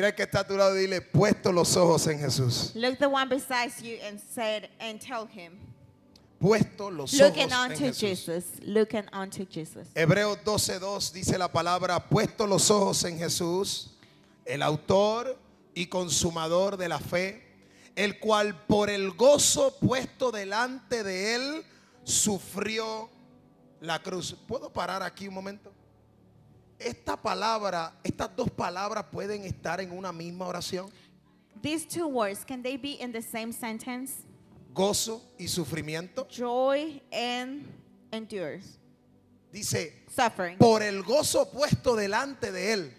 Mira el que está a tu lado y dile, puesto los ojos en Jesús. Look the one beside you and tell him, Puesto los ojos looking en unto Jesús. Jesus, looking unto Jesus. Hebreos 12:2 dice la palabra, puesto los ojos en Jesús, el autor y consumador de la fe, el cual por el gozo puesto delante de él sufrió la cruz. ¿Puedo parar aquí un momento? Estas dos palabras pueden estar en una misma oración. These two words, can they be in the same sentence? Gozo y sufrimiento. Joy and endures. Dice, Suffering. por el gozo puesto delante de él,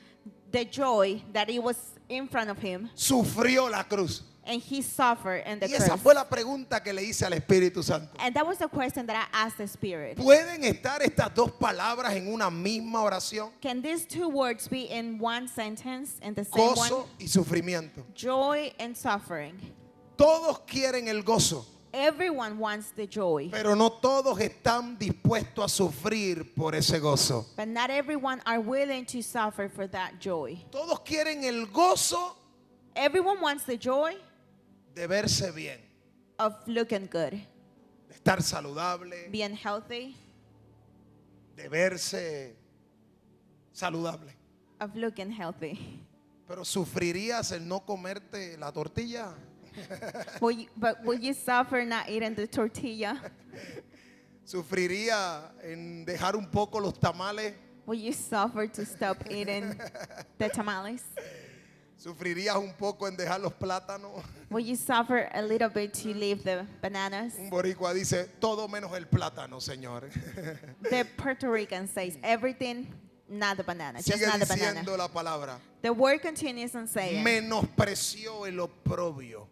The joy that it was in front of him, sufrió la cruz. and he suffered in the Y esa cross. fue la pregunta que le hice al Espíritu Santo. And that was the question that I asked the Spirit. ¿Pueden estar estas dos palabras en una misma oración? Can these two words be in one sentence, in the same one? Gozo y sufrimiento. Joy and suffering. Todos quieren el gozo, Everyone wants the joy, pero no todos están dispuestos a sufrir por ese gozo. but not everyone are willing to suffer for that joy. Todos quieren el gozo Everyone wants the joy de verse bien, of looking good, de estar saludable, being healthy, de verse saludable. of looking healthy. Pero ¿sufrirías el no comerte la tortilla? But will you suffer not eating the tortilla? ¿Sufriría en dejar un poco los tamales? Will you suffer to stop eating the tamales? ¿Sufrirías un poco en dejar los plátanos? Will you suffer a little bit to leave the bananas? Un boricua dice, todo menos el plátano, Señor. The Puerto Rican says everything, not the banana, just Sigue not the banana. diciendo la palabra. The word continues and saying, Menospreció el oprobio.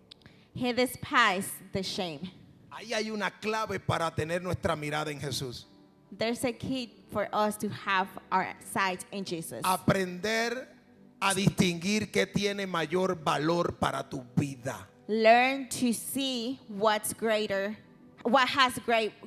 he despised the shame. Ahí hay una clave para tener nuestra mirada en Jesús. There's a key for us to have our sight in Jesus. Aprender a distinguir qué tiene mayor valor para tu vida. Learn to see what's greater, what has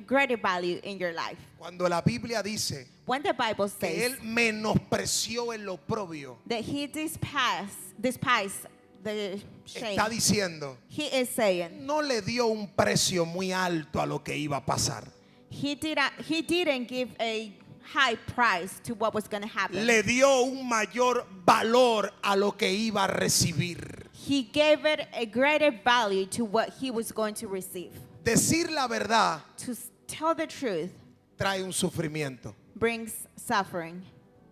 greater value in your life. Cuando la Biblia dice When the Bible que says Él menospreció el oprobio, that he despised the shame, está diciendo, he is saying no le dio un precio muy alto a lo que iba a pasar. he didn't give a high price to what was going to happen. Le dio un mayor valor a lo que iba a recibir. He gave it a greater value to what he was going to receive. Decir la verdad To tell the truth trae un sufrimiento. brings suffering.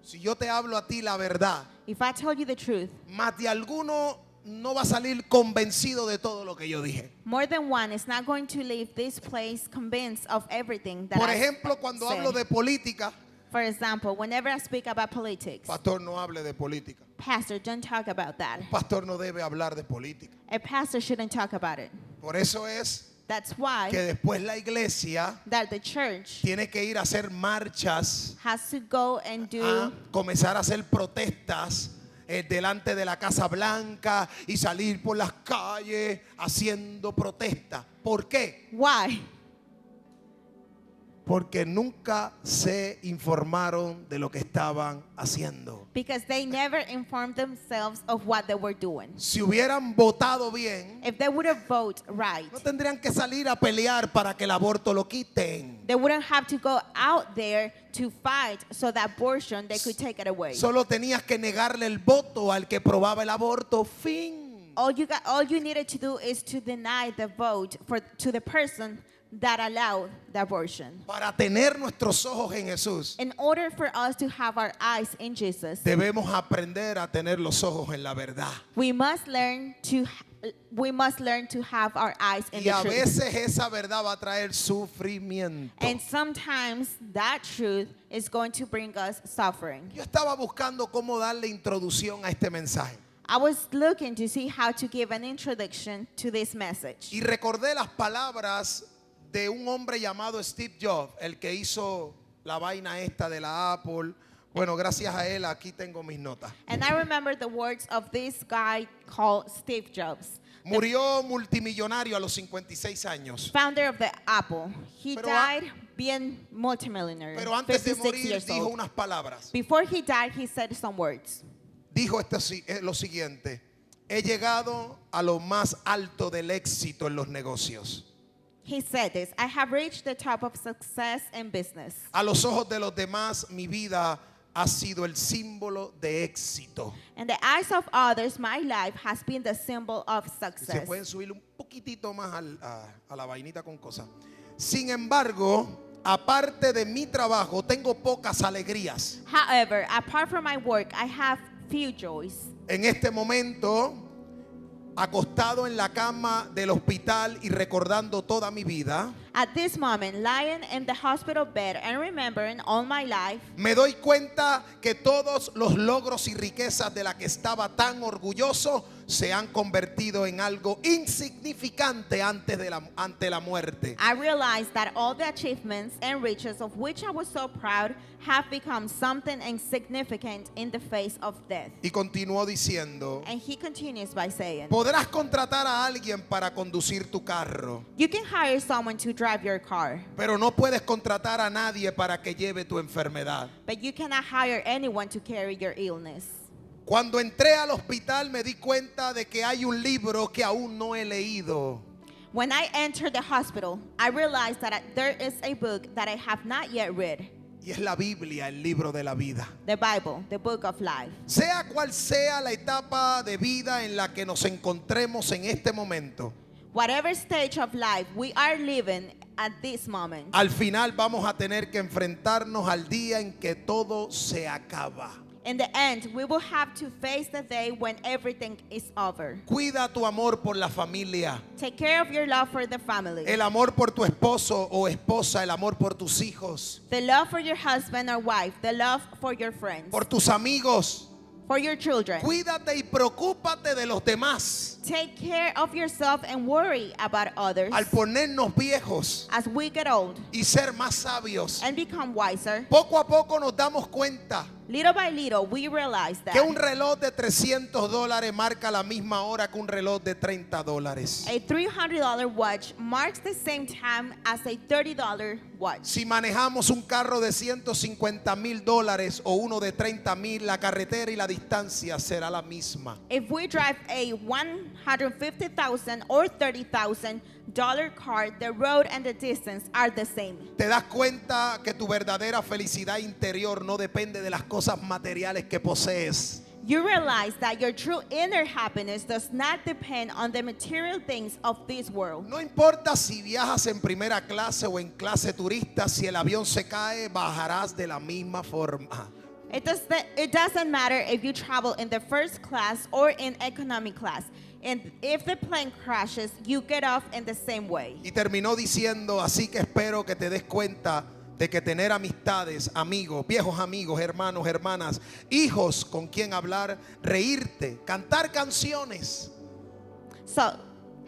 Si yo te hablo a ti la verdad, If I tell you the truth, más de alguno no va a salir convencido de todo lo que yo dije. more than one is not going to leave this place convinced of everything that Por I ejemplo, cuando said. hablo de política, For example, whenever I speak about politics, pastor, no hable de política. pastor, don't talk about that. Un pastor no debe hablar de política. A pastor shouldn't talk about it. Por eso es That's why que después la iglesia that the church tiene que ir a hacer marchas, has to go and do a comenzar a hacer protestas delante de la Casa Blanca y salir por las calles haciendo protestas. ¿Por qué? why? Porque nunca se informaron de lo que estaban haciendo. Because they never informed themselves of what they were doing. Si hubieran votado bien, If they would have voted right, no tendrían que salir a pelear para que el aborto lo quiten. they wouldn't have to go out there to fight so that abortion, they could take it away. Solo tenías que negarle el voto al que probaba el aborto. Fin. All you needed to do is to deny the vote to the person that allowed the abortion. Para tener nuestros ojos en Jesús, In order for us to have our eyes in Jesus, debemos aprender a tener los ojos en la verdad. we must learn to have our eyes in Y the a truth. veces esa verdad va a traer sufrimiento. And sometimes that truth is going to bring us suffering. Yo estaba buscando cómo darle introducción a este mensaje. I was looking to see how to give an introduction to this message. Y recordé las palabras de un hombre llamado Steve Jobs, el que hizo la vaina esta de la Apple. Bueno, gracias a él aquí tengo mis notas. And I remember the words of this guy called Steve Jobs, Murió multimillonario a los 56 años. founder of the Apple. He Pero died being multimillionaire, Pero antes de 56 morir years dijo old. unas palabras. Before he died, he said some words. dijo lo siguiente: he llegado a lo más alto del éxito en los negocios. He said this, I have reached the top of success in business. A los ojos de los demás, mi vida ha sido el símbolo de éxito. In the eyes of others, my life has been the symbol of Se success. pueden subir un poquitito más a la vainita con cosas. Sin embargo, aparte de mi trabajo, tengo pocas alegrías. However, apart from my work, I have few joys. En este momento, acostado en la cama del hospital y recordando toda mi vida, At this moment, lying in the hospital bed and remembering all my life, me doy cuenta que todos los logros y riquezas de la que estaba tan orgulloso se han convertido en algo insignificante ante la muerte. I realized that all the achievements and riches of which I was so proud have become something insignificant in the face of death. Y continuó diciendo: And he continues by saying, podrás contratar a alguien para conducir tu carro, you can hire someone to drive your car, pero no puedes contratar a nadie para que lleve tu enfermedad. but you cannot hire anyone to carry your illness. Cuando entré al hospital me di cuenta de que hay un libro que aún no he leído. When I entered the hospital, I realized that there is a book that I have not yet read, Y es la Biblia, el libro de la vida. the Bible, the book of life. Sea cual sea la etapa de vida en la que nos encontremos en este momento, Whatever stage of life we are living at this moment, al final vamos a tener que enfrentarnos al día en que todo se acaba. in the end, we will have to face the day when everything is over. Cuida tu amor por la familia, Take care of your love for the family, el amor por tu esposo o esposa, el amor por tus hijos, the love for your husband or wife, the love for your friends, por tus amigos. for your children. Cuídate y preocúpate de los demás. Take care of yourself and worry about others Al ponernos viejos as we get old y ser más sabios, and become wiser. poco a poco nos damos cuenta Little by little, we realize que un that reloj de $300 marca la misma hora que un reloj de $30. a $300 watch marks the same time as a $30 watch. Si manejamos un carro de $150,000 o uno de $30,000, la carretera y la distancia será la misma. If we drive a $150,000 or $30,000 car, the road and the distance are the same. Te das cuenta que tu verdadera felicidad interior no depende de las cosas materiales que posees. You realize that your true inner happiness does not depend on the material things of this world. No importa si viajas en primera clase o en clase turista, si el avión se cae, bajarás de la misma forma. It doesn't matter if you travel in the first class or in economy class. And if the plane crashes, you get off in the same way. Y terminó diciendo: así que espero que te des cuenta de que tener amistades, amigos, viejos amigos, hermanos, hermanas, hijos con quien hablar, reírte, cantar canciones, So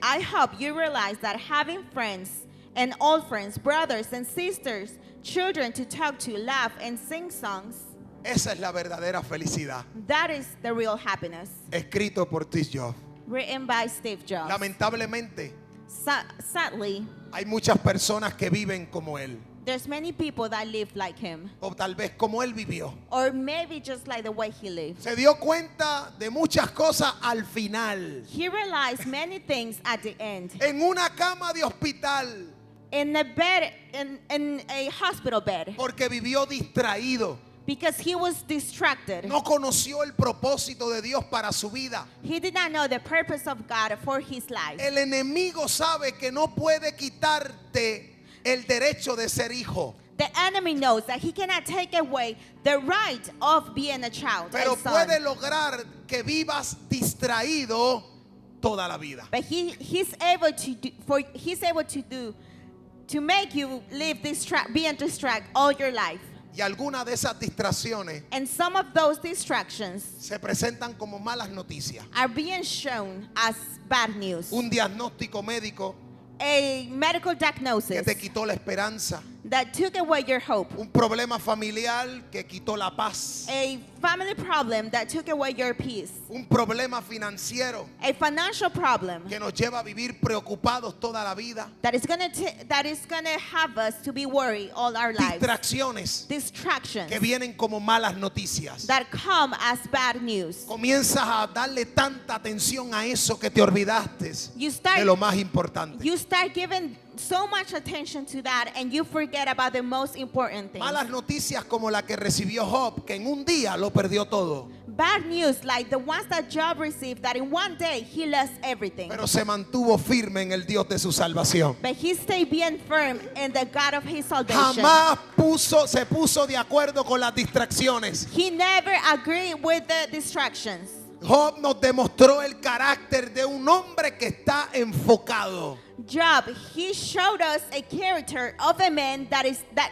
I hope you realize that having friends and old friends, brothers and sisters, children to talk to, laugh and sing songs, esa es la verdadera felicidad. that is the real happiness. Escrito por Steve Jobs. Written by Steve Jobs. Lamentablemente, Sadly, hay muchas personas que viven como él, there's many people that live like him, o tal vez como él vivió. or maybe just like the way he lived. Se dio cuenta de muchas cosas al final. He realized many things at the end. En una cama de hospital, In a bed, in a hospital bed, porque vivió distraído. because he was distracted. No conoció el propósito de Dios para su vida. He did not know the purpose of God for his life. El enemigo sabe que no puede quitarte el derecho de ser hijo, The enemy knows that he cannot take away the right of being a child, pero a son. puede lograr que vivas distraído toda la vida. But he's able to make you live being distracted all your life. Y algunas de esas distracciones And some of those distractions se presentan como malas noticias. are being shown as bad news. Un diagnóstico médico A medical que diagnosis te quitó la esperanza, that took away your hope. Un problema familiar que quitó la paz. A family problem that took away your peace. Un problema financiero A financial problem que nos lleva a vivir preocupados toda la vida. that is gonna have us to be worried all our lives. Distracciones Distractions que vienen como malas noticias. that come as bad news. Comienzas a darle tanta atención a eso que te olvidaste You de lo start más importante. giving so much attention to that and you forget about the most important thing. Malas noticias como la que recibió Job, que en un día lo perdió todo, Bad news like the ones that Job received, that in one day he lost everything. pero se mantuvo firme en el Dios de su salvación. But he stayed being firm in the God of his salvation. Jamás se puso de acuerdo con las distracciones. He never agreed with the distractions. Job nos demostró el carácter de un hombre que está enfocado. Job, he showed us a character of a man that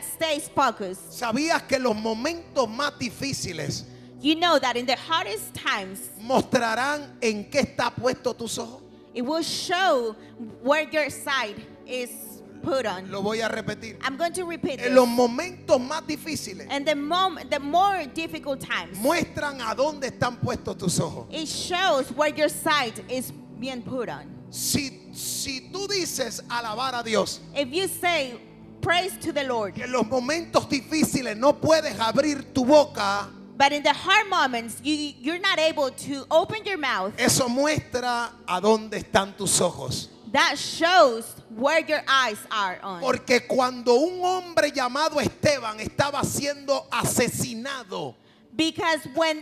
stays focused. ¿Sabías que los momentos más difíciles You know that in the hardest times, mostrarán en qué está puesto tus ojos? it will show where your sight is put on. Lo voy a repetir. I'm going to repeat En los this. momentos más difíciles And the more difficult times, muestran a dónde están puestos tus ojos. it shows where your sight is being put on. Si tú dices alabar a Dios, If you say praise to the Lord, que en los momentos difíciles no puedes abrir tu boca, but in the hard moments you're not able to open your mouth, eso muestra a dónde están tus ojos. that shows where your eyes are on. Porque cuando un hombre llamado Esteban estaba siendo asesinado, Because when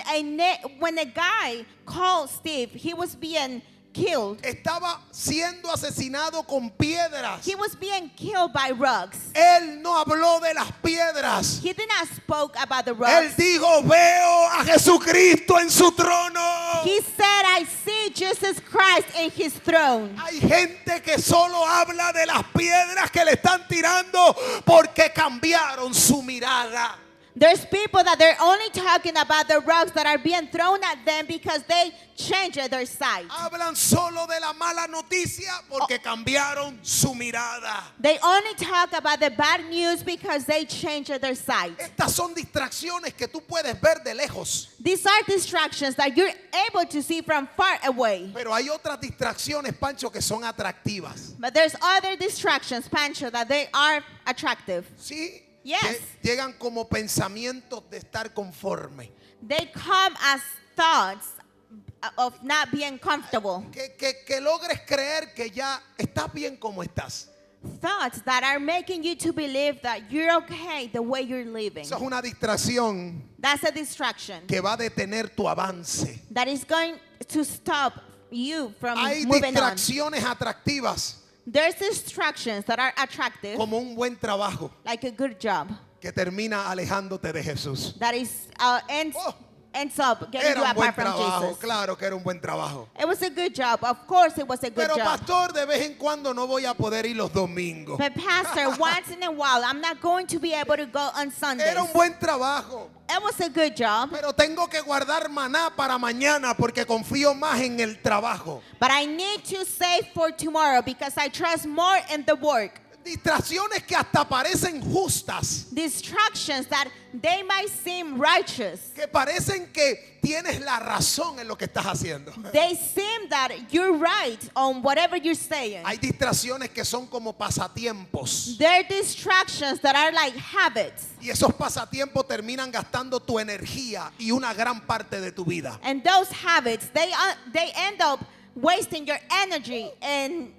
a guy called Steve, he was being killed. estaba siendo asesinado con piedras. He was being killed by rocks. Él no habló de las piedras. He did not spoke about the Él rocks. dijo, veo a Jesucristo en su trono. He said, I see Jesus Christ in his throne. Hay gente que solo habla de las piedras que le están tirando porque cambiaron su mirada. There's people that they're only talking about the rocks that are being thrown at them because they changed their sight. Hablan solo de la mala noticia porque cambiaron su mirada. They only talk about the bad news because they changed their sight. Estas son distracciones que tú puedes ver de lejos. These are distractions that you're able to see from far away. Pero hay otras distracciones, Pancho, que son atractivas. But there's other distractions, Pancho, that they are attractive. ¿Sí? Yes. Llegan como pensamientos de estar conforme. They come as thoughts of not being comfortable. Que logres creer que ya estás bien como estás. Thoughts that are making you to believe that you're okay the way you're living. Eso es una distracción That's a distraction que va a detener tu avance. that is going to stop you from Hay moving on. distracciones atractivas There's distractions that are attractive, como un buen trabajo like a good job, que termina alejándote de Jesús. that is Oh. ends up getting you Era un buen apart from trabajo, Jesus. claro que era un buen trabajo. It was a good job. Of course, it was a good Pero job. pastor, de vez en cuando no voy a poder ir los domingos. But pastor, once in a while, I'm not going to be able to go on Sundays. Era un buen trabajo. It was a good job, Pero tengo que guardar maná para mañana porque confío más en el trabajo. but I need to save for tomorrow because I trust more in the work. Distracciones que hasta parecen justas, Distractions that they might seem righteous. que parecen que tienes la razón en lo que estás haciendo. They seem that you're right on whatever you're saying. Hay distracciones que son como pasatiempos. They're distractions that are like habits. Y esos pasatiempos terminan gastando tu energía y una gran parte de tu vida. And those habits, they end up wasting your energy and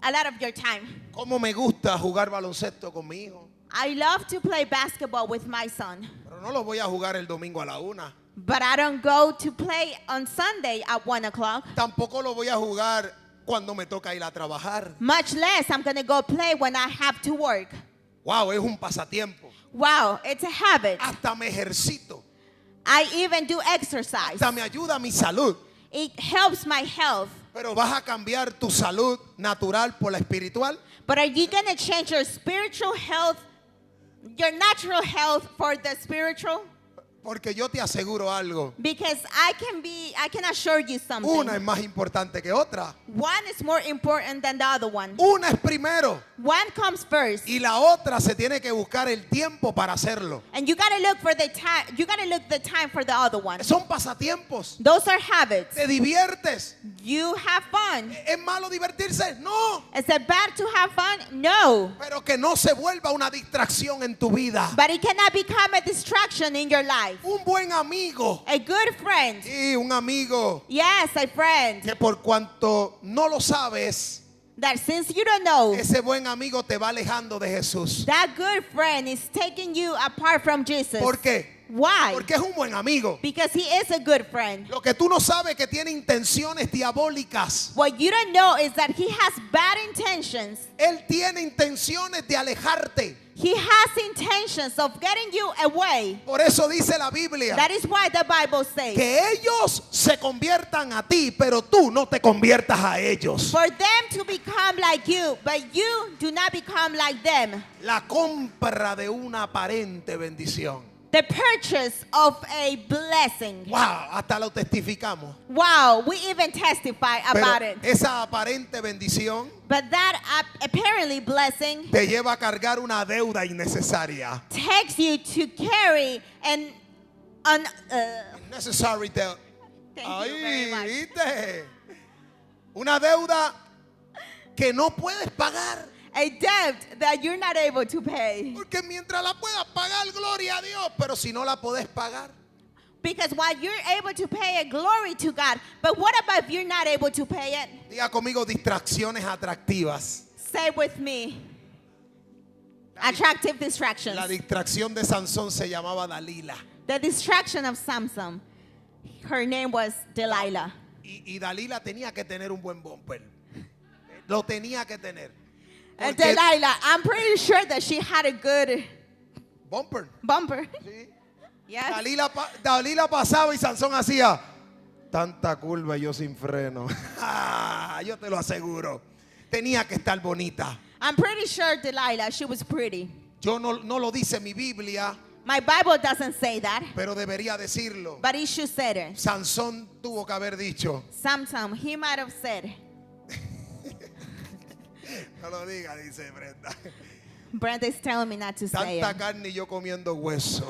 a lot of your time. Como me gusta jugar baloncesto con mi hijo. I love to play basketball with my son, Pero no lo voy a jugar el domingo a la 1. but I don't go to play on Sunday at 1 o'clock. Tampoco lo voy a jugar cuando me toca ir a trabajar. Much less I'm going to go play when I have to work. Wow, es un pasatiempo. Wow, it's a habit. Hasta me ejercito. I even do exercise. Hasta me ayuda a mi salud. It helps my health. Pero vas a cambiar tu salud natural por la espiritual. But are you going to change your spiritual health, your natural health for the spiritual? Porque yo te aseguro algo. Because I can assure you something. Una es más importante que otra. One is more important than the other one. Una es primero One comes first. y la otra se tiene que buscar el tiempo para hacerlo. And you gotta look for the time. You gotta look the time for the other one. Son pasatiempos. Those are habits. Te diviertes. You have fun. ¿Es malo divertirse? No. Is it bad to have fun? No. Pero que no se vuelva una distracción en tu vida. But it cannot become a distraction in your life. Un buen amigo. A good friend. Sí, un amigo Yes, a friend. que por cuanto no lo sabes, That since you don't know, ese buen amigo te va alejando de Jesús. that good friend is taking you apart from Jesus. ¿Por qué? Why? Porque es un buen amigo. Because he is a good friend. Lo que tú no sabes es que tiene intenciones diabólicas. What you don't know is that he has bad intentions. Él tiene intenciones de alejarte. He has intentions of getting you away. Por eso dice la Biblia That is why the Bible says, que ellos se conviertan a ti, pero tú no te conviertas a ellos. for them to become like you, but you do not become like them. La compra de una aparente bendición. The purchase of a blessing. Wow, hasta lo testificamos. Wow, we even testify about Pero it. esa aparente bendición But that apparently blessing te lleva a cargar una deuda innecesaria. takes you to carry an Necessary debt. thank you very much. ¿Viste? Una deuda que no puedes pagar. A debt that you're not able to pay. Porque mientras la puedas pagar, gloria a Dios. Pero si no la puedes pagar, Because while you're able to pay it, glory to God. But what about if you're not able to pay it? diga conmigo distracciones atractivas. Say with me. Attractive distractions. La distracción de Sansón se llamaba Dalila. The distraction of Samson. Her name was Delilah. Y Dalila tenía que tener un buen bumper. Lo tenía que tener. And Porque- Delilah, I'm pretty sure that she had a good Bumper. bumper. Sí. Yes. Dalila pasaba y Sansón hacía tanta curva y yo sin freno. Yo te lo aseguro. Tenía que estar bonita. I'm pretty sure Delilah, she was pretty. Yo no lo dice mi Biblia, My Bible doesn't say that, pero debería decirlo. but it should say it. Sansón tuvo que haber dicho. Samson, he might have said. No lo diga, dice Brenda. Brenda is telling me not to say Tanta it. carne y yo comiendo hueso.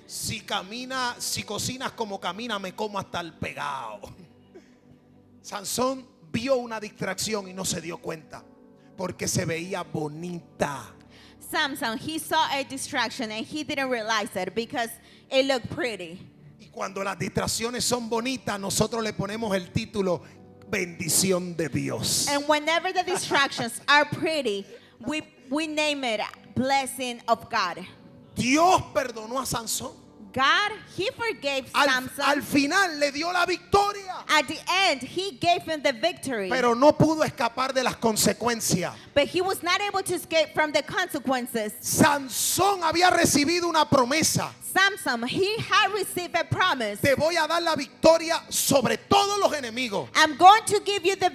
Si cocinas como camina, me como hasta el pegado. Sansón vio una distracción y no se dio cuenta porque se veía bonita. Samson, he saw a distraction and he didn't realize it because it looked pretty. Y cuando las distracciones son bonitas, nosotros le ponemos el título bendición de Dios. And whenever the distractions are pretty, we name it blessing of God. Dios perdonó a Sansón. God, he forgave Al Samson. final le dio la victoria, At the end, he gave him the victory. pero no pudo escapar de las consecuencias. But he was not able to escape from the consequences. Sansón había recibido una promesa. Samson, he had received a promise. Te voy a dar la victoria sobre todos los enemigos. I'm going to give you the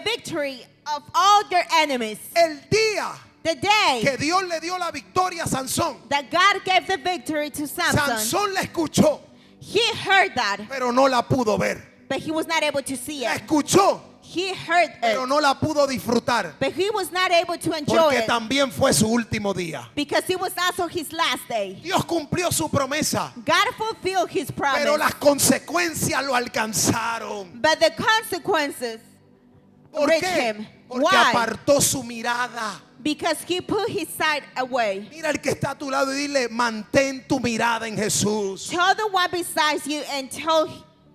victory of all your enemies. El día The day que Dios le dio la victoria a Sansón, that God gave the victory to Samson, Sansón la escuchó, he heard that, pero no la pudo ver. but he was not able to see La it. escuchó, He heard pero it, no la pudo disfrutar, but he was not able to enjoy porque it también fue su último día. because it was also his last day. Dios cumplió su promesa, God fulfilled his promise, pero las consecuencias lo alcanzaron. but the consequences ¿Por reached qué? him. Porque Why? apartó su mirada. Because he put his sight away. Mira el que está a tu lado y dile, mantén tu mirada en Jesús. Tell the one beside you and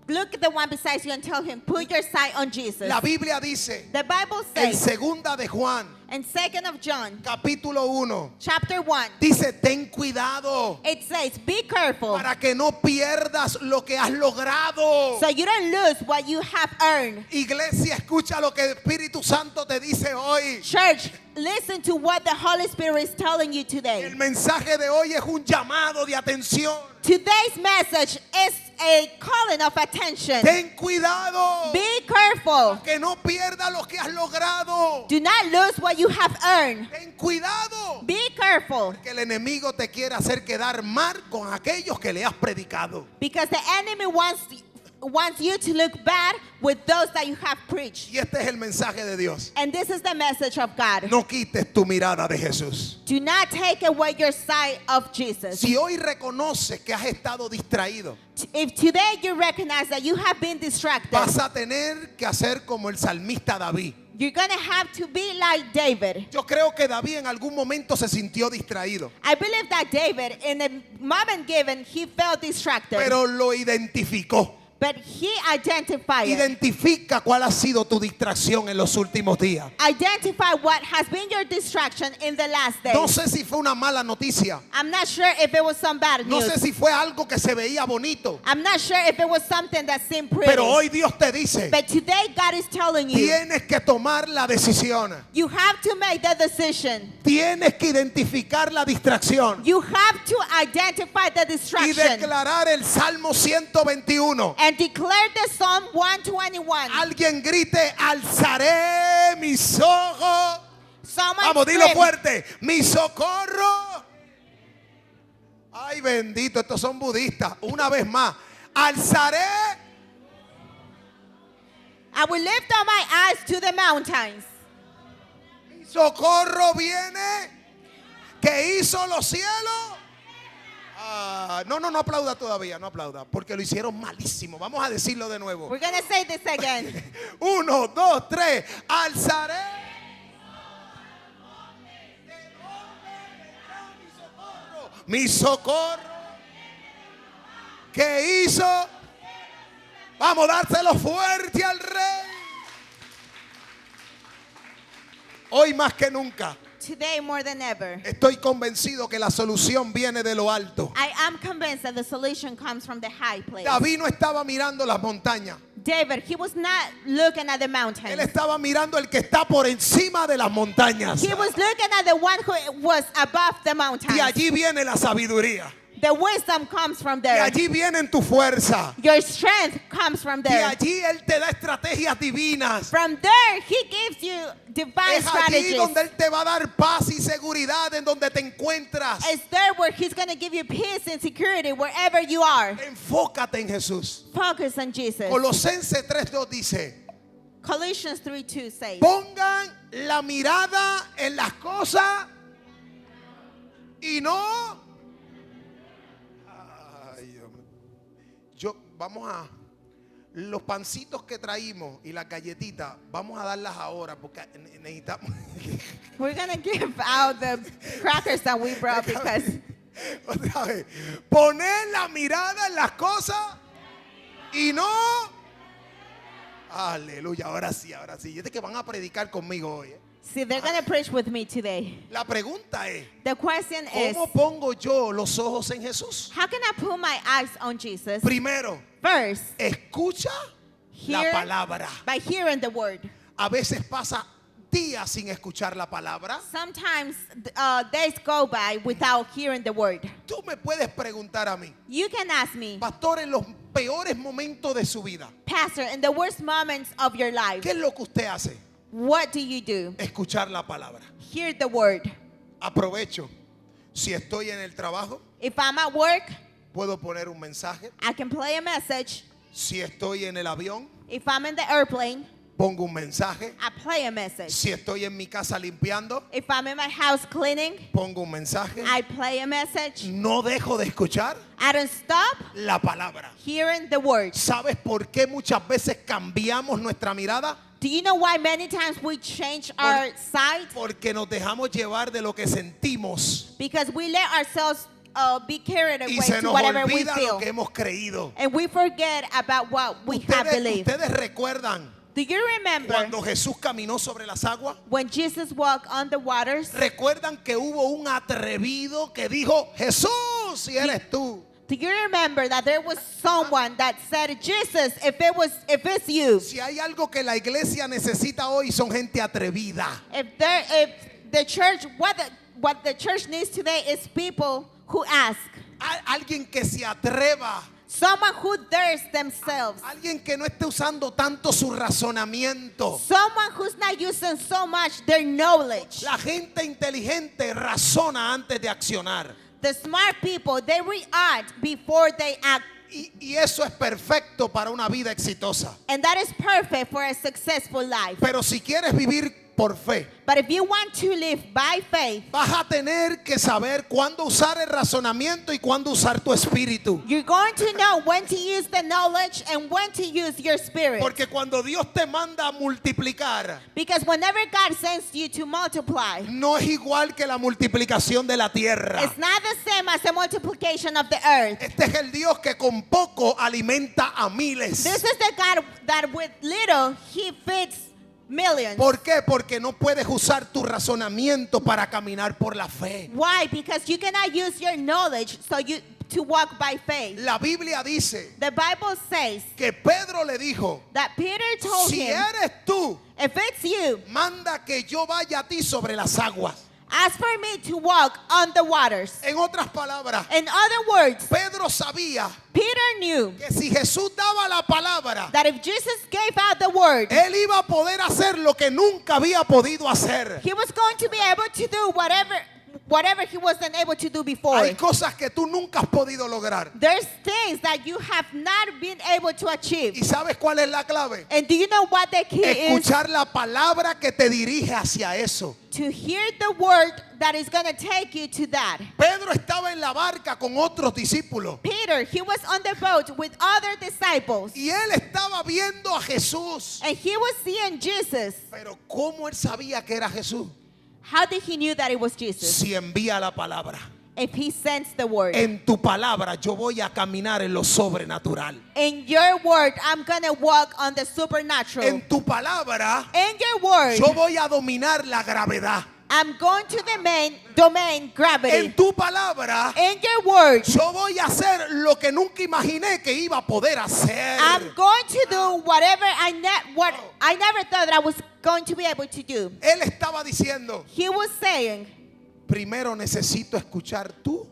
look at the one beside you and tell him, put your sight on Jesus. La Biblia dice The Bible en says 2 de Juan, in 2nd of John, capítulo 1, chapter 1, dice, ten cuidado it says, be careful para que no pierdas lo que has logrado. so you don't lose what you have earned. Iglesia, escucha lo que el Espíritu Santo te dice hoy. Church, listen to what the Holy Spirit is telling you today. El mensaje de hoy es un llamado de atención. Today's message is a calling of attention. Ten cuidado. Be careful. Que no pierdas lo que has logrado. Do not lose what you have earned. Ten cuidado. Be careful. Que el enemigo te quiere hacer quedar mal con aquellos que le has predicado. Because the enemy wants you to look bad with those that you have preached. Y este es el mensaje de Dios. And this is the message of God. No quites tu mirada de Jesús. Do not take away your sight of Jesus. Si hoy reconoces que has estado distraído, If today you recognize that you have been distracted, vas a tener que hacer como el salmista David. you're going to have to be like David. Yo creo que David en algún momento se sintió distraído, I believe that David, in the moment given, he felt distracted. pero lo identificó. But he identified it. Identifica cuál ha sido tu distracción en los últimos días. Identify what has been your distraction in the last days. No sé si fue una mala noticia. I'm not sure if it was some bad No news. sé si fue algo que se veía bonito. I'm not sure if it was something that seemed pretty. Pero hoy Dios te dice, But today God is telling you, tienes que tomar la decisión. you have to make the decision. Tienes que identificar la distracción You have to identify the y distraction declarar el Salmo 121. and declare the Psalm 121. Alguien grite, alzaré mis ojos. Someone Vamos, dilo scream, fuerte. Mi socorro. Ay, bendito, estos son budistas. Una vez más. Alzaré. I will lift up my eyes to the mountains. Mi socorro viene. Que hizo los cielos. No aplauda todavía, no aplauda. Porque lo hicieron malísimo. Vamos a decirlo de nuevo. We're going to say this again. 1, 2, 3. Alzaré. Mi socorro. ¿Qué hizo? Vamos a dárselo fuerte al rey. Hoy más que nunca Today more than ever, estoy convencido que la solución viene de lo alto. I am convinced that the solution comes from the high place. David no estaba mirando las montañas. David, he was not looking at the Él mountains. estaba mirando el que está por encima de las montañas. He was looking at the one who was above the mountains. Y allí viene la sabiduría. The wisdom comes from Y there. allí viene tu fuerza. Your strength comes from Y there. allí Él te da estrategias divinas. From there, he gives you divine Es allí strategies. donde Él te va a dar paz y seguridad en donde te encuentras. It's there where he's going to give you peace and security wherever you are. Enfócate en Jesús. Focus on Jesus. Colosenses 3:2 dice: Colossians 3:2 says, pongan la mirada en las cosas y no. Ay, Dios mío. Vamos a los pancitos que traímos y las galletitas, vamos a darlas ahora porque necesitamos. we're going to give out the crackers that we brought because Otra vez. Poner la mirada en las cosas y no. Aleluya, ahora sí, ahora sí. Y es que van a predicar conmigo hoy. see, they're going to preach with me today. La pregunta es: The question is, ¿cómo pongo yo los ojos en Jesús? how can I put my eyes on Jesus? Primero, First, escucha la hear palabra. by hearing the word. A veces pasa días sin escuchar la palabra. Sometimes days go by without hearing the word. Tú me puedes preguntar a mí, You can ask me, pastor, en los peores momentos de su vida, Pastor, in the worst moments of your life, ¿qué es lo que usted hace? what do you do? Escuchar la palabra. Hear the word. Aprovecho. Si estoy en el trabajo, If I'm at work, puedo poner un mensaje. I can play a message. Si estoy en el avión, If I'm in the airplane, pongo un mensaje. I play a message. Si estoy en mi casa limpiando, If I'm in my house cleaning, pongo un mensaje. I play a message. No dejo de escuchar I don't stop la palabra. hearing the word. ¿Sabes por qué muchas veces cambiamos nuestra mirada? Do you know why many times we change our sight? Porque nos dejamos llevar de lo que sentimos Because we let ourselves be carried away y se to nos whatever we olvida feel. lo que hemos creído. And we forget about what we have believed. Ustedes recuerdan Do you remember cuando Jesús caminó sobre las aguas. when Jesus walked on the waters? Recuerdan que hubo un atrevido que dijo: Jesús, si eres tú. Do you remember that there was someone that said, Jesus, if it's you, Si hay algo que la iglesia necesita hoy, son gente atrevida. if the church, what the church needs today is people who ask. Alguien que se atreva. Someone who dares themselves. Alguien que no esté usando tanto su razonamiento. Someone who's not using so much their knowledge. La gente inteligente razona antes de accionar. The smart people, they react before they act. Y eso es perfecto para una vida exitosa. And that is perfect for a successful life. Pero si quieres vivir por fe, But if you want to live by faith, vas a tener que saber cuándo usar el razonamiento y cuándo usar tu espíritu. you're going to know when to use the knowledge and when to use your spirit. Porque cuando Dios te manda a multiplicar, Because whenever God sends you to multiply, no es igual que la multiplicación de la tierra. it's not the same as the multiplication of the earth. Este es el Dios que con poco alimenta a miles. This is the God that with little, He feeds millions. ¿Por qué? Porque no puedes usar tu razonamiento para caminar por la fe. Why? Because you cannot use your knowledge to walk by faith. La Biblia dice The Bible says que Pedro le dijo, that Peter told si him, eres tú, if it's you, manda que yo vaya a ti sobre las aguas. ask for me to walk on the waters. En otras palabras, In other words, Pedro sabía Peter knew que si Jesús daba la palabra, that if Jesus gave out the word, él iba a poder hacer lo que nunca había podido hacer. he was going to be able to do whatever he wasn't able to do before. Hay cosas que tú nunca has podido lograr. There's things that you have not been able to achieve. ¿Y sabes cuál es la clave? And do you know what the key is? Escuchar la palabra que te dirige hacia eso. To hear the word that is going to take you to that. Pedro estaba en la barca con otros discípulos Peter, he was on the boat with other disciples. y él estaba viendo a Jesús. And he was seeing Jesus. Pero ¿cómo él sabía que era Jesús? How did he knew that it was Jesus? Si envía la palabra. If he sends the word. En tu palabra yo voy a caminar en lo sobrenatural. In your word, I'm going to walk on the supernatural. En tu palabra In your word, yo voy a dominar la gravedad. I'm going to the domain gravity. En tu palabra In your word, yo voy a hacer lo que nunca imaginé que iba a poder hacer. I'm going to do whatever I never thought that I was going to be able to do. Él estaba diciendo, He was saying, primero necesito escuchar tu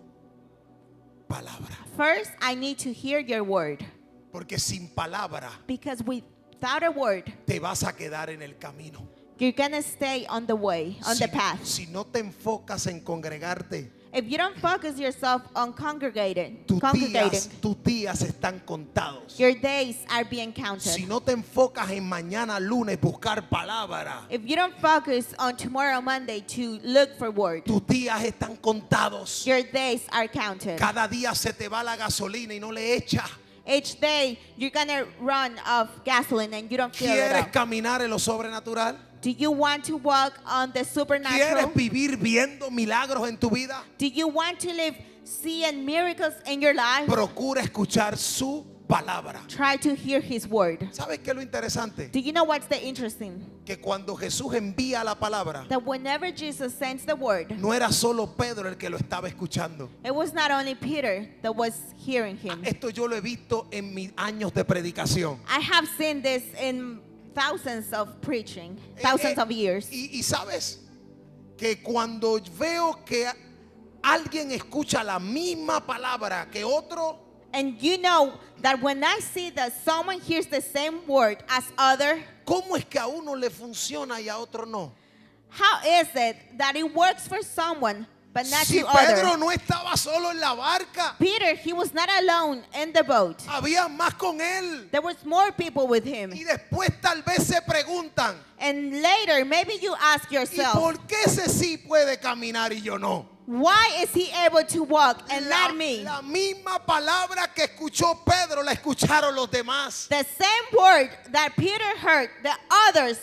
palabra. first, I need to hear your word. Porque sin palabra Because without a word, te vas a quedar en el camino. you're going to stay on the way, on the path. Si no te enfocas en congregarte, If you don't focus yourself on congregating, tus días están contados. your days are being counted. Si no te enfocas en mañana lunes buscar palabra, If you don't focus on tomorrow Monday to look for word, tus días están contados. your days are counted. Cada día se te va la gasolina y no le echas. Each day you're gonna run off gasoline and you don't feel it ¿Quieres up. caminar en lo sobrenatural? Do you want to walk on the ¿Quieres supernatural? vivir viendo milagros en tu vida? Do you want to live seeing miracles in your life? Procura escuchar su palabra. Try to hear his word. ¿Sabes qué es lo interesante? Do you know what's the interesting? Que cuando Jesús envía la palabra, That whenever Jesus sends the word, no era solo Pedro el que lo estaba escuchando. it was not only Peter that was hearing him. Esto yo lo he visto en mis años de predicación. I have seen this in thousands of preaching, thousands of years. Y sabes que cuando veo que alguien escucha la misma palabra que otro, And you know that when I see that someone hears the same word as other, ¿cómo es que a uno le funciona y a otro no? how is it that it works for someone but not Si to Pedro other? no estaba solo en la barca, Peter, he was not alone in the boat. había más con él. There was more people with him. Y después tal vez se preguntan, And later, maybe you ask ¿y yourself, por qué ese sí puede caminar y yo no? why is he able to walk and not me? La misma palabra que escuchó Pedro la escucharon los demás. The same word that Peter heard, the others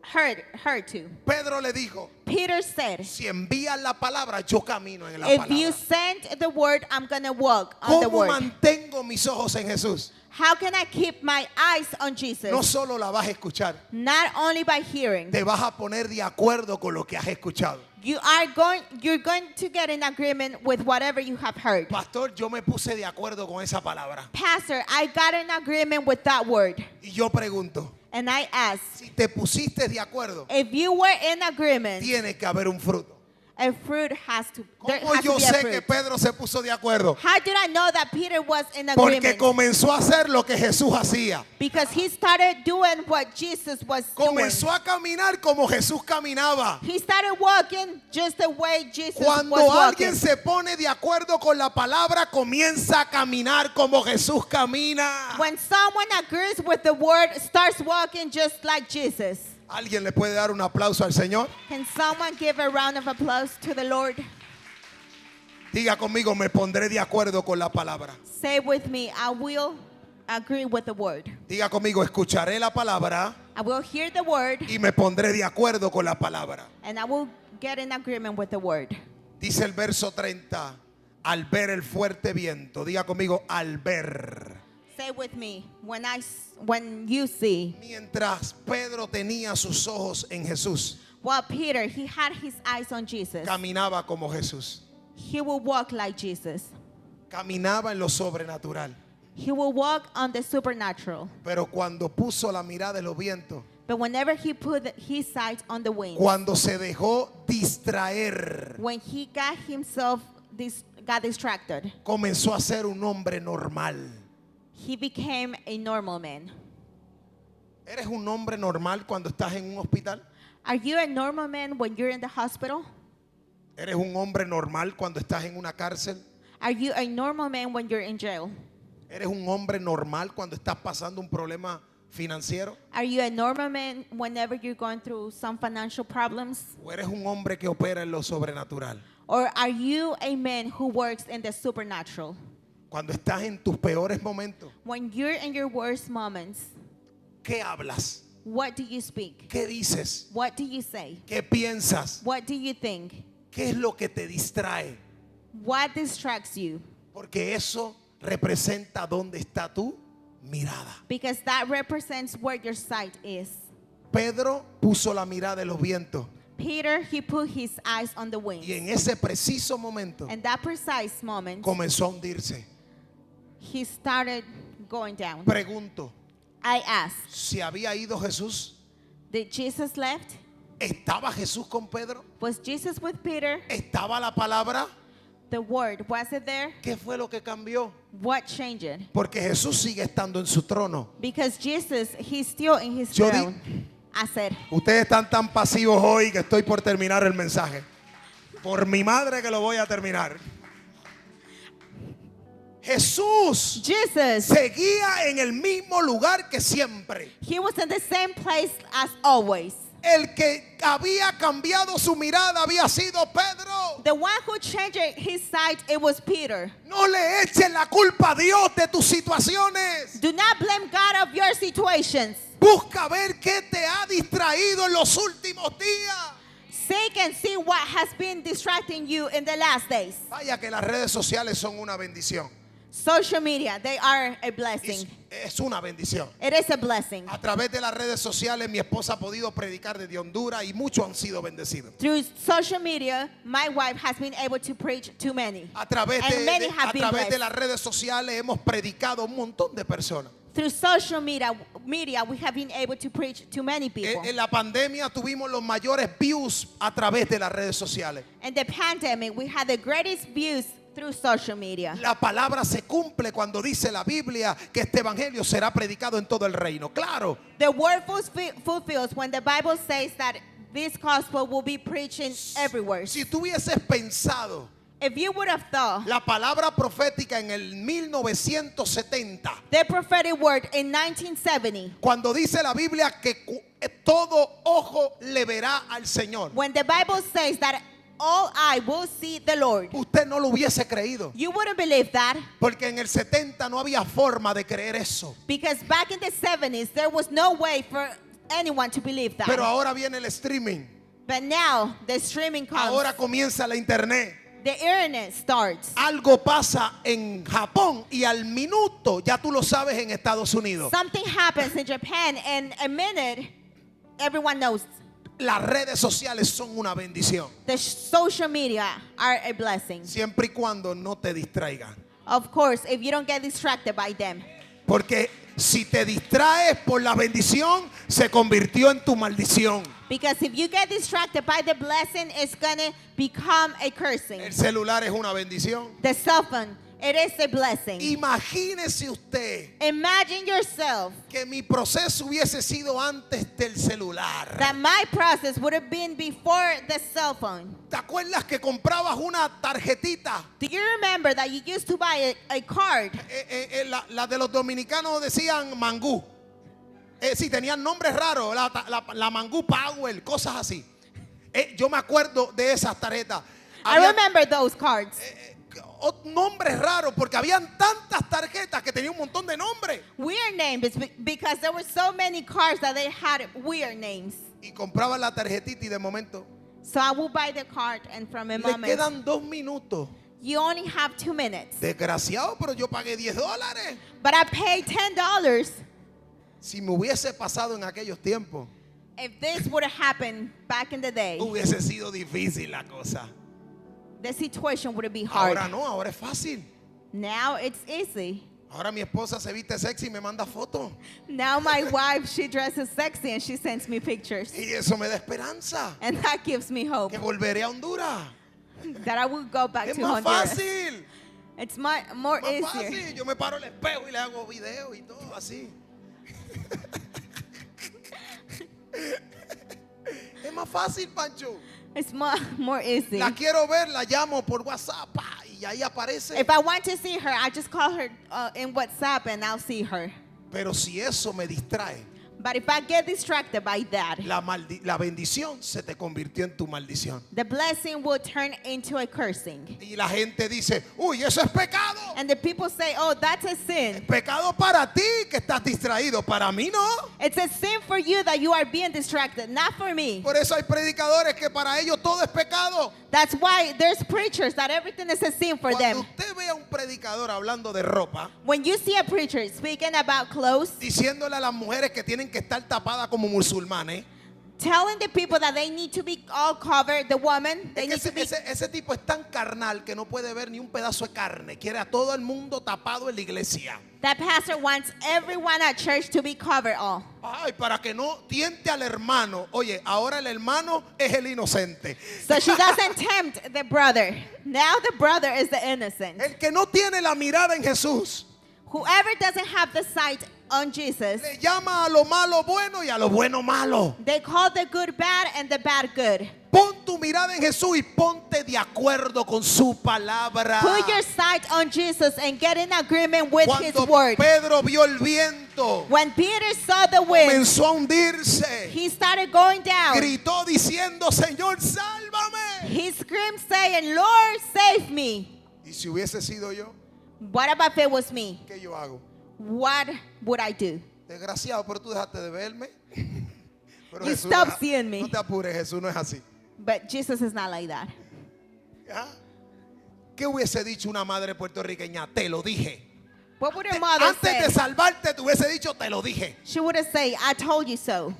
heard too. Pedro le dijo, Peter said, si envías la palabra, yo camino en la if you palabra. send the word, I'm going to walk on the ¿Cómo word. mantengo mis ojos en Jesús? How can I keep my eyes on Jesus? No solo la vas a escuchar, Not only by hearing. te vas a poner de acuerdo con lo que has escuchado. You're going to get in agreement with whatever you have heard. Pastor, yo me puse de acuerdo con esa palabra. Pastor, I got in agreement with that word. Y yo pregunto, And I ask, Si te pusiste de acuerdo, if you were in agreement, tiene que haber un fruto. a fruit has to, there ¿Cómo has to yo be a sé que fruit. Pedro se puso de acuerdo? How did I know that Peter was in Porque agreement? comenzó a hacer lo que Jesús hacía. Because he started doing what Jesus was doing. Comenzó a caminar como Jesús caminaba. He started walking just the way Jesus Cuando was walking. alguien se pone de acuerdo con la palabra, comienza a caminar como Jesús camina. When someone agrees with the word, starts walking just like Jesus. ¿Alguien le puede dar un aplauso al Señor? Can someone give a round of applause to the Lord? Diga conmigo, me pondré de acuerdo con la palabra. Say with me, I will agree with the word. Diga conmigo, escucharé la palabra I will hear the word y me pondré de acuerdo con la palabra. and I will get in agreement with the word. Dice el verso 30, al ver el fuerte viento. Diga conmigo, al ver. Say with me, when you see. Mientras Pedro tenía sus ojos en Jesús, Well, Peter, he had his eyes on Jesus. caminaba como Jesús. He will walk like Jesus. Caminaba en lo sobrenatural. He will walk on the supernatural. Pero cuando puso la mirada en los vientos, But whenever he put his sight on the wind, cuando se dejó distraer, when he got himself got distracted, comenzó a ser un hombre normal. he became a normal man. ¿Eres un hombre normal cuando estás en un hospital? Are you a normal man when you're in the hospital? ¿Eres un hombre normal cuando estás en una cárcel? Are you a normal man when you're in jail? ¿Eres un hombre normal cuando estás pasando un problema financiero? Are you a normal man whenever you're going through some financial problems? ¿O eres un hombre que opera en lo sobrenatural? Or are you a man who works in the supernatural? Cuando estás en tus peores momentos, When you're in your worst moments, ¿qué hablas? what do you speak? ¿Qué dices? What do you say? ¿Qué piensas? What do you think? ¿Qué es lo que te distrae? What distracts you? Porque eso representa dónde está tu mirada. Because that represents where your sight is. Pedro puso la mirada en los vientos Peter, he put his eyes on the wind. y en ese preciso momento And that precise moment, comenzó a hundirse. he started going down. Pregunto, I asked, ¿si había ido Jesús? did Jesus left? ¿Estaba Jesús con Pedro? Was Jesus with Peter? ¿Estaba la palabra? The word, was it there? ¿Qué fue lo que cambió? What changed it? Porque Jesús sigue estando en su trono. Because Jesus, he's still in his Yo di- throne. I said, Ustedes están tan pasivos hoy que estoy por terminar el mensaje. Por mi madre que lo voy a terminar. Jesús Jesus, seguía en el mismo lugar que siempre. he was in the same place as always. El que había cambiado su mirada había sido Pedro. The one who changed his sight, it was Peter. No le echen la culpa a Dios de tus situaciones. Do not blame God of your situations. Busca ver qué te ha distraído en los últimos días. Seek and see what has been distracting you in the last days. Vaya que las redes sociales son una bendición. Social media, they are a blessing. Es una bendición. It is a blessing. A través de las redes sociales mi esposa ha podido predicar desde Honduras y muchos han sido bendecidos. Through social media, my wife has been able to preach to many. A través And many de have been blessed. las redes sociales hemos predicado a un montón de personas. Through social media, we have been able to preach to many people. En la pandemia tuvimos los mayores views a través de las redes sociales. In the pandemic, we had the greatest views through social media. La palabra se cumple cuando dice la Biblia que este evangelio será predicado en todo el reino. Claro, The word fulfills when the Bible says that this gospel will be preaching everywhere. si tú hubieses pensado If you would have thought la palabra profética en el 1970, the prophetic word in 1970, cuando dice la Biblia que todo ojo le verá al Señor, when the Bible says that all eye will see the Lord, usted no lo hubiese creído. you wouldn't believe that, Porque en el 70 no había forma de creer eso. because back in the 70s, there was no way for anyone to believe that. Pero ahora viene el streaming. But now the streaming comes. Ahora comienza la internet. The internet starts. Algo pasa en Japón y al minuto ya tú lo sabes en Estados Unidos. Something happens in Japan, and a minute, everyone knows. Las redes sociales son una bendición. The social media are a blessing. Siempre y cuando no te distraigan. Of course, if you don't get distracted by them. Porque Si te distraes por la bendición, se convirtió en tu maldición. Because if you get distracted by the blessing, it's going to become a cursing. El celular es una bendición. The cell phone, it is a blessing. Imagínese usted Imagine yourself que mi proceso hubiese sido antes del celular. that my process would have been before the cell phone. ¿Te acuerdas que comprabas una tarjetita? Do you remember that you used to buy a card? La de los dominicanos decían mangú. Sí, tenían nombres raros. La mangú power, cosas así. Yo me acuerdo de esas tarjetas. I remember those cards. Nombres raros porque habían tantas tarjetas que tenían un montón de nombres. Weird names because there were so many cards that they had weird names. Y compraba la tarjetita y de momento So I would buy the card and from a le moment, quedan 2 minutos. you only have 2 minutes. Desgraciado, pero yo pagué $10. But I paid $10. Si me hubiese pasado en aquellos tiempos, If this would have happened back in the day, hubiese sido difícil la cosa. the situation would be hard. Ahora no, ahora es fácil. Now it's easy. Ahora mi esposa se viste sexy y me manda fotos. Now my wife, she dresses sexy and she sends me pictures. Y eso me da esperanza. And that gives me hope Que volveré a Honduras. that I will go back Es to más Honduras. fácil. It's more Más easier. fácil. Yo me paro al espejo y le hago video y todo así. Es más fácil, Pancho. It's more easy. La quiero ver, la llamo por WhatsApp y ahí aparece. If I want to see her, I just call her in WhatsApp and I'll see her. Pero si eso me distrae, But if I get distracted by that, la bendición se te convirtió en tu maldición. the blessing will turn into a cursing. Y la gente dice, uy, eso es pecado. And the people say, oh, that's a sin. Pecado para ti que estás distraído, para mí no. It's a sin for you that you are being distracted, not for me. Por eso hay predicadores que para ellos todo es pecado. That's why there's preachers that everything is a sin for Cuando them. usted ve a un predicador hablando de ropa, When you see a preacher speaking about clothes, diciéndole a las mujeres que tienen que estar tapadas como musulmanes, telling the people that they need to be all covered, the woman, they need es que to be. ese tipo es tan carnal que no puede ver ni un pedazo de carne. Quiere a todo el mundo tapado en la iglesia. That pastor wants everyone at church to be covered all. Ay, para que no tiente al hermano. Oye, ahora el hermano es el inocente. So she doesn't tempt the brother. Now the brother is the innocent. El que no tiene la mirada en Jesús, Whoever doesn't have the sight on Jesus, le llama a lo malo bueno y a lo bueno malo. they call the good bad and the bad good. Pon tu mirada en Jesús y ponte de acuerdo con su palabra. Put your sight on Jesus and get in agreement with his Cuando word. Pedro vio el viento, When Peter saw the wind, comenzó a hundirse. he started going down. Gritó diciendo, Señor, sálvame. He screamed saying, Lord, save me. Y si hubiese sido yo, What about if it was me? ¿qué yo hago? What would I do? Desgraciado, pero tú dejaste de verme. Pero You Jesús stopped no es- seeing me. No te apures, Jesús no es así. But Jesus is not like that. ¿Ah? ¿Qué hubiese dicho una madre puertorriqueña? Te lo dije. What would her mother Antes de say? salvarte, te hubiese dicho, te lo dije. She would have said, I told you so.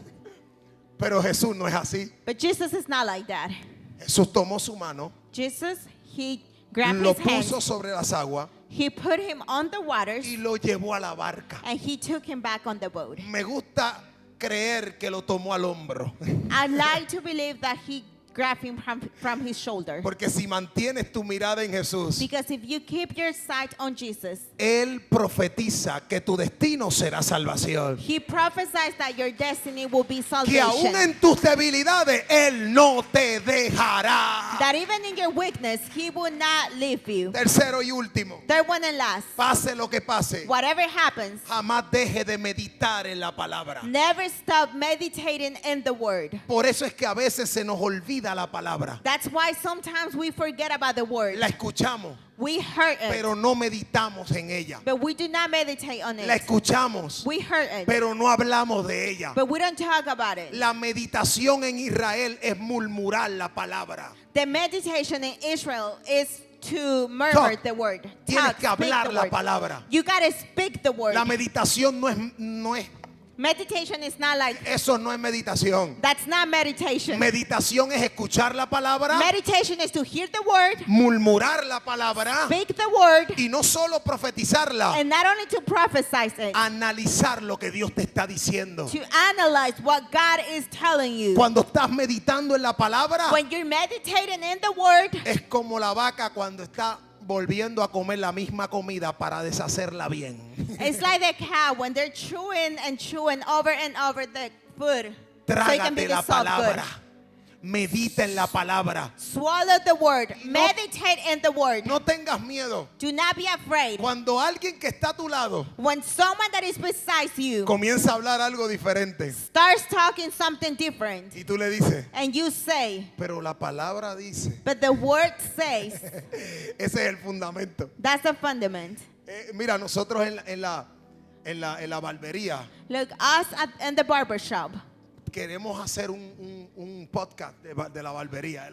Pero Jesús no es así. But Jesus is not like that. Jesús tomó su mano, Jesus, he grabbed lo his hands, puso sobre las aguas he put him on the waters, y lo llevó a la barca. and he took him back on the boat. Me gusta creer que lo tomó al hombro. I like to believe that he grabbed him from his shoulder. Porque si mantienes tu mirada en Jesús, Because if you keep your sight on Jesus, Él profetiza que tu destino será salvación. he prophesies that your destiny will be Que aún salvation. en tus debilidades, Él no te dejará. That even in your weakness, he will not leave you. Tercero y último, Third one and last, pase lo que pase, whatever happens, jamás deje de meditar en la palabra. never stop meditating in the word. Por eso es que a veces se nos olvida la palabra. That's why sometimes we forget about the word. La escuchamos, We heard it, pero no meditamos en ella. but we do not meditate on La it. escuchamos, We heard it, pero no hablamos de ella. but we don't talk about it. La meditación en Israel es murmurar la palabra. The meditation in Israel is to murmur Talk. the word. Tienes Talk, que speak hablar the la word. palabra. You gotta speak the word. La meditación no es Meditation is not like, Eso no es meditación. that's not meditation. Meditación es escuchar la palabra, Meditation is to hear the word, murmurar la palabra speak the word, y no solo profetizarla, and not only to prophesize it, analizar lo que Dios te está diciendo. to analyze what God is telling you. Cuando estás meditando en la palabra, When you're meditating in the word, es como la vaca cuando está volviendo a comer la misma comida para deshacerla bien. it's like the cow when they're chewing and chewing over and over the food. So it can be Trágate the la soft food. palabra. Medita en la palabra. Swallow the word. No- Meditate in the word. No tengas miedo. Do not be afraid. Cuando alguien que está a tu lado When someone that is beside you comienza a hablar algo diferente starts talking something different, y tú le dices, and you say, pero la palabra dice, but the word says, ese es el fundamento. that's the fundament. Mira, nosotros en la barbería Look, us in the barber shop, queremos hacer un podcast de la barbería.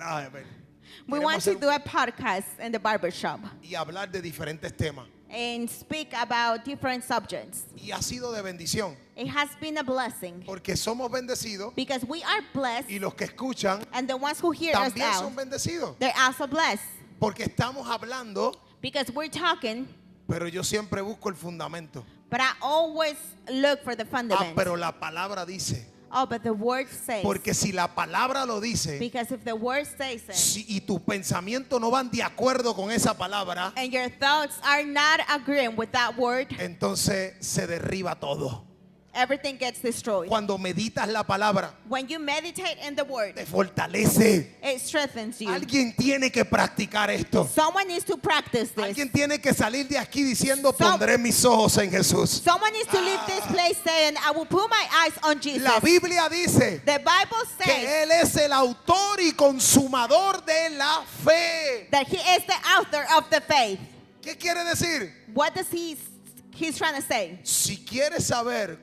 we Queremos want to hacer do a podcast in the barber shop y hablar de diferentes temas. and speak about different subjects. Y ha sido de bendición, It has been a blessing porque somos bendecidos because we are blessed, y los que escuchan and the ones who hear us también out, son bendecidos, they're also blessed porque estamos hablando, because we're talking, pero yo siempre busco el fundamento. but I always look for the fundament. Pero la palabra dice, Oh, but the word says, porque si la palabra lo dice because if the word says it, y tus pensamientos no van de acuerdo con esa palabra, and your thoughts are not agreeing with that word, entonces se derriba todo. everything gets destroyed. Cuando meditas la palabra, When you meditate in the word, te fortalece. it strengthens you. Alguien tiene que practicar esto. Someone needs to practice this. Alguien tiene que salir de aquí diciendo, Some- pondré mis ojos en Jesús. Someone needs to leave this place saying, I will put my eyes on Jesus. La Biblia dice The Bible que says Él es el autor y consumador de la fe. that he is the author of the faith. ¿Qué quiere decir? What does he's trying to say? Si quieres saber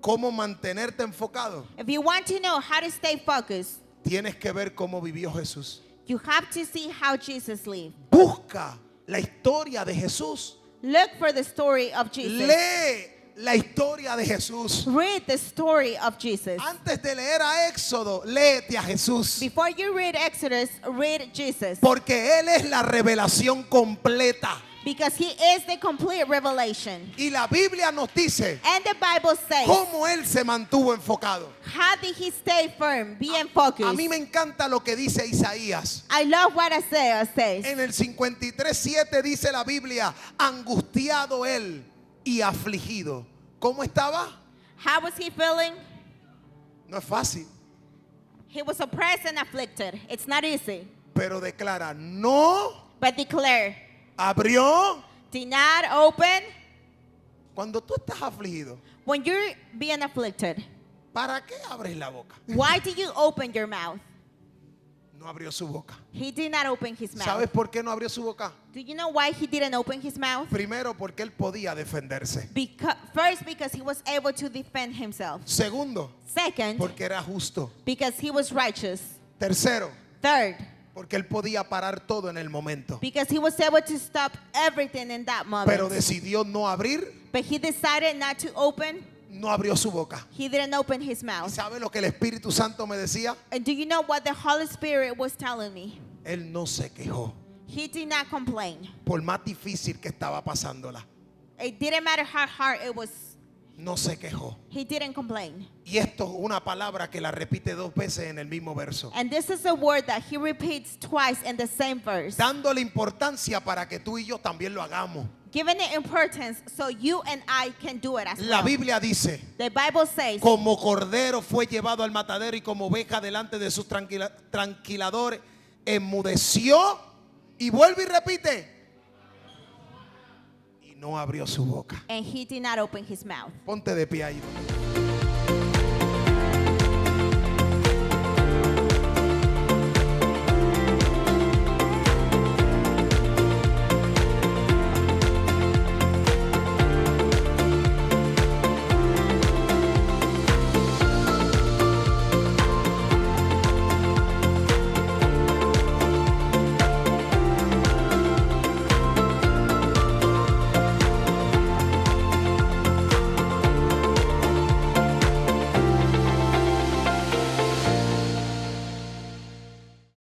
cómo mantenerte enfocado, If you want to know how to stay focused, tienes que ver cómo vivió Jesús. you have to see how Jesus lived. Busca la historia de Jesús. Look for the story of Jesus. Lee la historia de Jesús. Read the story of Jesus. Antes de leer a Éxodo, léete a Jesús. Before you read Exodus, read Jesus. Porque Él es la revelación completa. Because he is the complete revelation. Y la Biblia nos dice And the Bible says, cómo Él se mantuvo enfocado. how did he stay firm, being A focused? mí me encanta lo que dice Isaías. I love what Isaiah says. En el 53:7 dice la Biblia, angustiado Él y afligido. ¿Cómo estaba? How was he feeling? No es fácil, He was oppressed and afflicted. It's not easy. pero declara, no But declare, abrió. did not open. Cuando tú estás afligido, When you're being afflicted, ¿para qué abres la boca? why do you open your mouth? No abrió su boca. He did not open his mouth. ¿Sabes por qué no abrió su boca? Do you know why he didn't open his mouth? Primero, porque él podía defenderse. First, because he was able to defend himself. Segundo, Second, porque era justo. because he was righteous. Tercero, Third, porque él podía parar todo en el momento. because he was able to stop everything in that moment. Pero decidió no abrir, But he decided not to open. no abrió su boca. He didn't open his ¿Y mouth. sabe lo que el Espíritu Santo me decía? And do you know what the Holy Spirit was telling me? Él no se quejó, He did not complain. por más difícil que estaba pasándola. It didn't matter how hard it was. No se quejó. He didn't complain. Y esto es una palabra que la repite 2 veces en el mismo verso. And this is a word that he repeats twice in the same verse. Dándole importancia para que tú y yo también lo hagamos. Giving it importance so you and I can do it as La well. Biblia dice, The Bible says, como cordero fue llevado al matadero y como oveja delante de sus tranquiladores, enmudeció y vuelve y repite. Y no abrió su boca. and he did not open his mouth. Ponte de pie ahí.